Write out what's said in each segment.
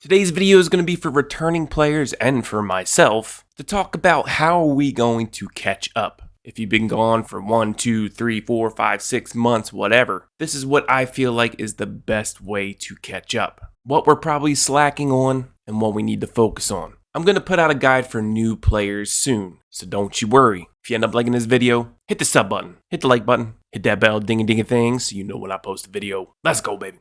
Today's video is going to be for returning players and for myself to talk about how are we going to catch up. If you've been gone for 1, 2, 3, 4, 5, 6 months, whatever, this is what I feel like is the best way to catch up. What we're probably slacking on and what we need to focus on. I'm going to put out a guide for new players soon, so don't you worry. If you end up liking this video, hit the sub button, hit the like button, hit that bell ding-a-ding-a thing so you know when I post a video. Let's go, baby.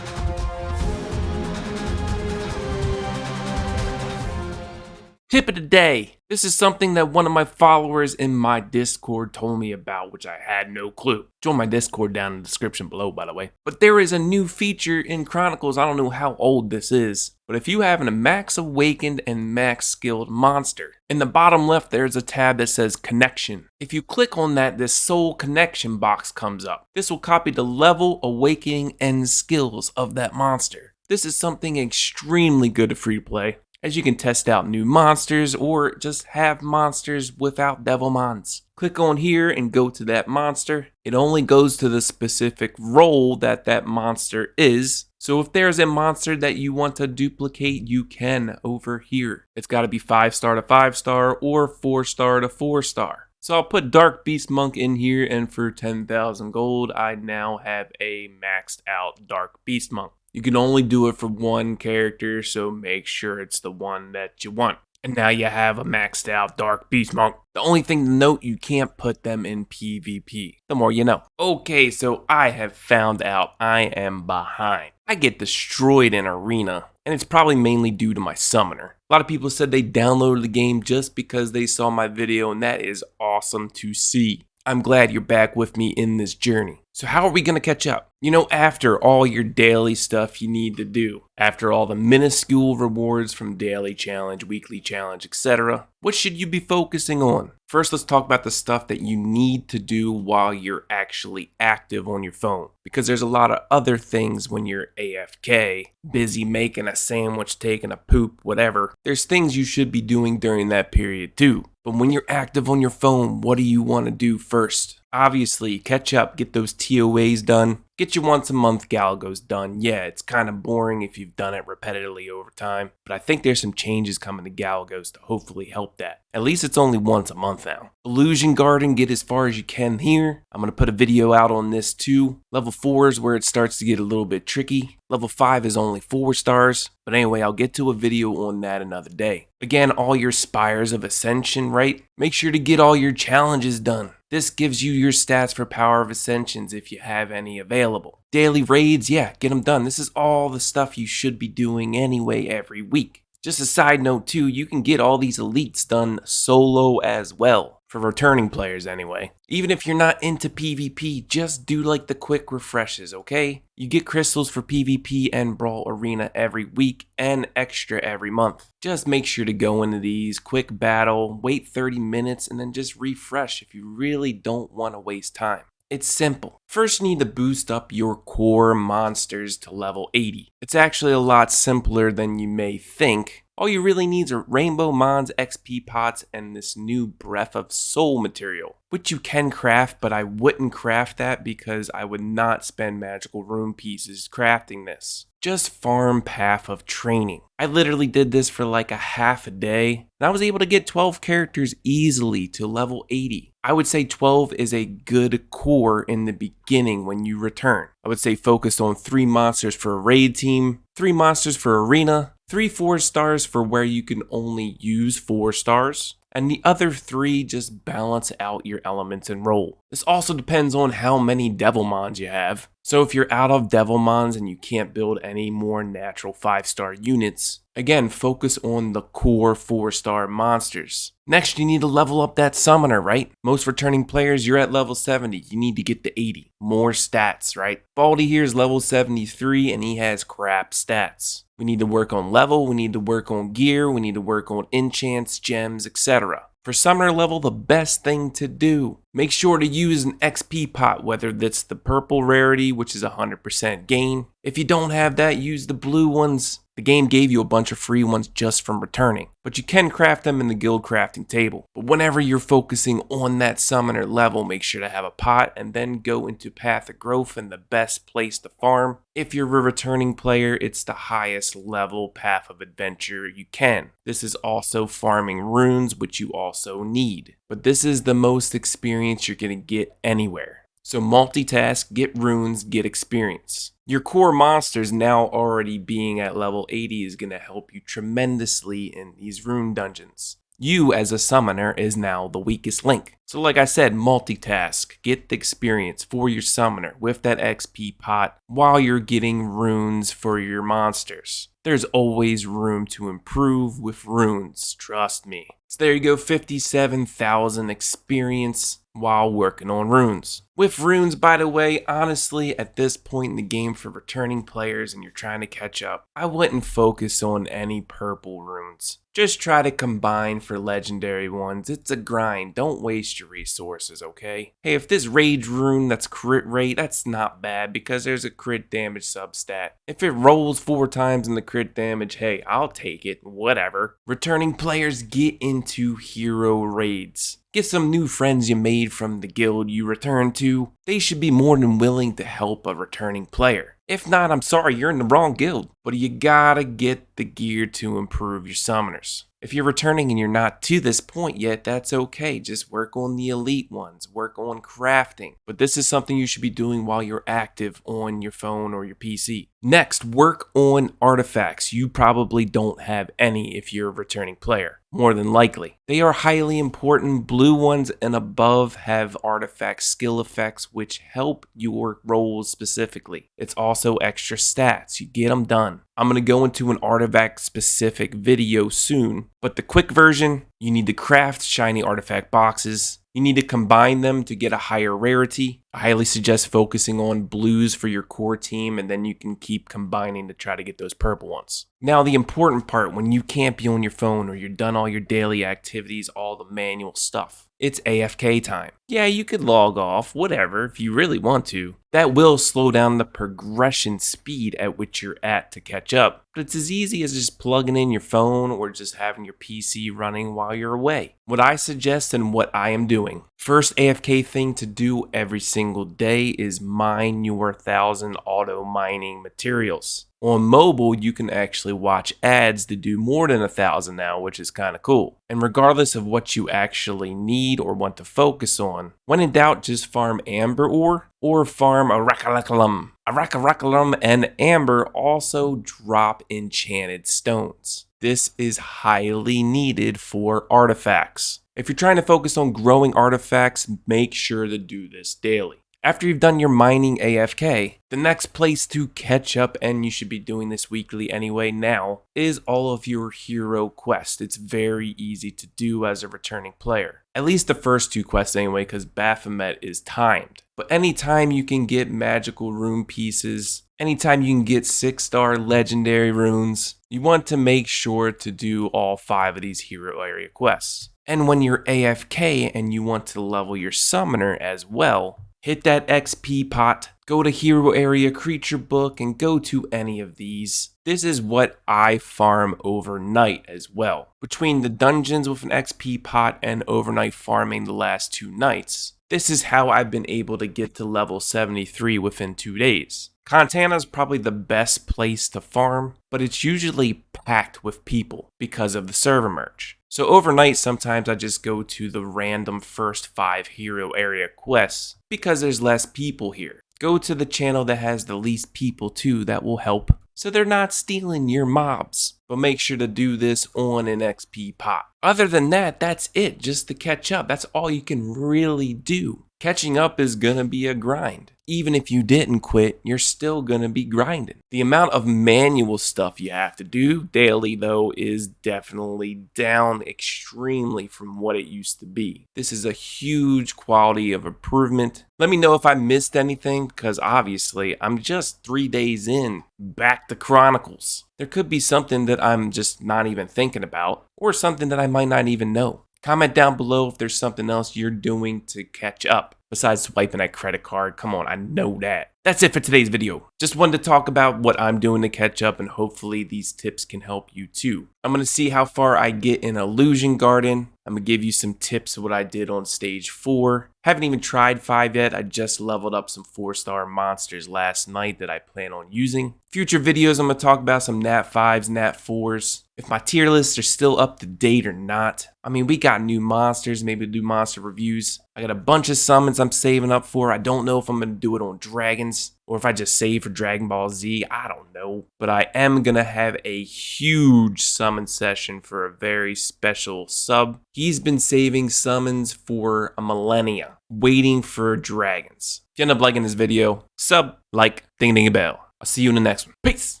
Tip of the day. This is something that one of my followers in my Discord told me about, which I had no clue. Join my Discord down in the description below, by the way. But there is a new feature in Chronicles, I don't know how old this is, but if you have a max awakened and max skilled monster, in the bottom left there's a tab that says connection. If you click on that, this soul connection box comes up. This will copy the level, awakening, and skills of that monster. This is something extremely good to free play, as you can test out new monsters or just have monsters without devil mons. Click on here and go to that monster. It only goes to the specific role that that monster is. So if there's a monster that you want to duplicate, you can over here. It's got to be 5-star to 5-star or 4-star to 4-star. So I'll put Dark Beast Monk in here, and for 10,000 gold, I now have a maxed out Dark Beast Monk. You can only do it for one character, so make sure it's the one that you want. And now you have a maxed out Dark Beast Monk. The only thing to note, you can't put them in PvP. The more you know. Okay, so I have found out I am behind. I get destroyed in Arena, and it's probably mainly due to my summoner. A lot of people said they downloaded the game just because they saw my video, and that is awesome to see. I'm glad you're back with me in this journey. So how are we going to catch up? You know, after all your daily stuff you need to do, after all the minuscule rewards from daily challenge, weekly challenge, etc., what should you be focusing on? First, let's talk about the stuff that you need to do while you're actually active on your phone. Because there's a lot of other things when you're AFK, busy making a sandwich, taking a poop, whatever. There's things you should be doing during that period too. But when you're active on your phone, what do you want to do first? Obviously, catch up, get those TOAs done, get your once a month Galgos done. Yeah, it's kind of boring if you've done it repetitively over time, but I think there's some changes coming to Galgos to hopefully help that. At least it's only once a month now. Illusion Garden, get as far as you can here. I'm going to put a video out on this too. Level 4 is where it starts to get a little bit tricky. Level 5 is only 4 stars. But anyway, I'll get to a video on that another day. Again, all your Spires of Ascension, right? Make sure to get all your challenges done. This gives you your stats for Power of Ascensions if you have any available. Daily raids, yeah, get them done. This is all the stuff you should be doing anyway every week. Just a side note too, you can get all these elites done solo as well. For returning players anyway. Even if you're not into PvP, just do like the quick refreshes, okay? You get crystals for PvP and Brawl Arena every week and extra every month. Just make sure to go into these, quick battle, wait 30 minutes, and then just refresh if you really don't want to waste time. It's simple. First, you need to boost up your core monsters to level 80. It's actually a lot simpler than you may think. All you really need are Rainbow Mons, XP pots, and this new Breath of Soul material, which you can craft, but I wouldn't craft that because I would not spend magical rune pieces crafting this. Just farm Path of Training. I literally did this for like a half a day, and I was able to get 12 characters easily to level 80. I would say 12 is a good core in the beginning when you return. I would say focus on 3 monsters for a raid team, 3 monsters for arena, 3 4-stars for where you can only use 4 stars, and the other 3 just balance out your elements and roll. This also depends on how many Devil Mons you have. So if you're out of Devil Mons and you can't build any more natural 5-star units, again, focus on the core 4-star monsters. Next, you need to level up that summoner, right? Most returning players, you're at level 70. You need to get to 80. More stats, right? Baldy here is level 73 and he has crap stats. We need to work on level, we need to work on gear, we need to work on enchants, gems, etc. For summoner level, the best thing to do, make sure to use an XP pot, whether that's the purple rarity, which is 100% gain. If you don't have that, use the blue ones. The The game gave you a bunch of free ones just from returning, but you can craft them in the guild crafting table. But whenever you're focusing on that summoner level, make sure to have a pot and then go into Path of Growth and the best place to farm. If you're a returning player, it's the highest level Path of Adventure you can. This is also farming runes, which you also need. But this is the most experience you're going to get anywhere. So multitask, get runes, get experience. Your core monsters now already being at level 80 is going to help you tremendously in these rune dungeons. You as a summoner is now the weakest link. So like I said, multitask, get the experience for your summoner with that XP pot while you're getting runes for your monsters. There's always room to improve with runes, trust me. So there you go, 57,000 experience while working on runes. With runes, by the way, honestly, at this point in the game for returning players and you're trying to catch up, I wouldn't focus on any purple runes. Just try to combine for legendary ones. It's a grind. Don't waste your resources, okay? Hey, if this rage rune that's crit rate, that's not bad because there's a crit damage substat. If it rolls 4 times in the crit damage, hey, I'll take it, whatever. Returning players, get into hero raids. Get some new friends you made from the guild you returned to. They should be more than willing to help a returning player. If not, I'm sorry, you're in the wrong guild. But you gotta get the gear to improve your summoners. If you're returning and you're not to this point yet, that's okay. Just work on the elite ones, work on crafting. But this is something you should be doing while you're active on your phone or your PC. Next, work on artifacts. You probably don't have any if you're a returning player, more than likely. They are highly important. Blue ones and above have artifact skill effects which help your roles specifically. It's also extra stats. You get them done. I'm going to go into an artifact specific video soon, but the quick version, you need to craft shiny artifact boxes. You need to combine them to get a higher rarity. I highly suggest focusing on blues for your core team, and then you can keep combining to try to get those purple ones. Now, the important part, when you can't be on your phone or you're done all your daily activities, all the manual stuff, it's AFK time. Yeah, you could log off, whatever, if you really want to. That will slow down the progression speed at which you're at to catch up. But it's as easy as just plugging in your phone or just having your PC running while you're away. What I suggest and what I am doing. First AFK thing to do every single day is mine your 1,000 auto mining materials. On mobile, you can actually watch ads to do more than 1,000 now, which is kind of cool. And regardless of what you actually need or want to focus on, when in doubt, just farm amber ore or farm Aracalaculum. Aracalaculum and amber also drop enchanted stones. This is highly needed for artifacts. If you're trying to focus on growing artifacts, make sure to do this daily. After you've done your mining AFK, the next place to catch up, and you should be doing this weekly anyway now, is all of your hero quests. It's very easy to do as a returning player. At least the first 2 quests anyway, because Baphomet is timed. But anytime you can get magical rune pieces, anytime you can get 6-star legendary runes, you want to make sure to do all 5 of these hero area quests. And when you're AFK and you want to level your summoner as well, hit that XP pot, go to Hero Area Creature Book, and go to any of these. This is what I farm overnight as well. Between the dungeons with an XP pot and overnight farming the last 2 nights, this is how I've been able to get to level 73 within 2 days. Contana is probably the best place to farm, but it's usually packed with people because of the server merge. So overnight, sometimes I just go to the random first 5 hero area quests because there's less people here. Go to the channel that has the least people too, that will help. So they're not stealing your mobs. But make sure to do this on an XP pot. Other than that, that's it, just to catch up. That's all you can really do. Catching up is gonna be a grind. Even if you didn't quit, you're still gonna be grinding. The amount of manual stuff you have to do daily though is definitely down extremely from what it used to be. This is a huge quality of improvement. Let me know if I missed anything, because obviously I'm just 3 days in, back to Chronicles. There could be something that I'm just not even thinking about, or something that I might not even know. Comment down below if there's something else you're doing to catch up. besides swiping that credit card. Come on, I know that. That's it for today's video. Just wanted to talk about what I'm doing to catch up, and hopefully these tips can help you too. I'm going to see how far I get in Illusion Garden. I'm going to give you some tips of what I did on stage 4. Haven't even tried 5 yet. I just leveled up some 4-star monsters last night that I plan on using. Future videos, I'm going to talk about some Nat 5s, Nat 4s. If my tier lists are still up to date or not. I mean, we got new monsters, maybe do monster reviews. I got a bunch of summons I'm saving up for. I don't know if I'm going to do it on dragons or if I just save for Dragon Ball Z. I don't know. But I am going to have a huge summon session for a very special sub. He's been saving summons for a millennia, waiting for dragons. If you end up liking this video, sub, like, ding ding a bell. I'll see you in the next one. Peace!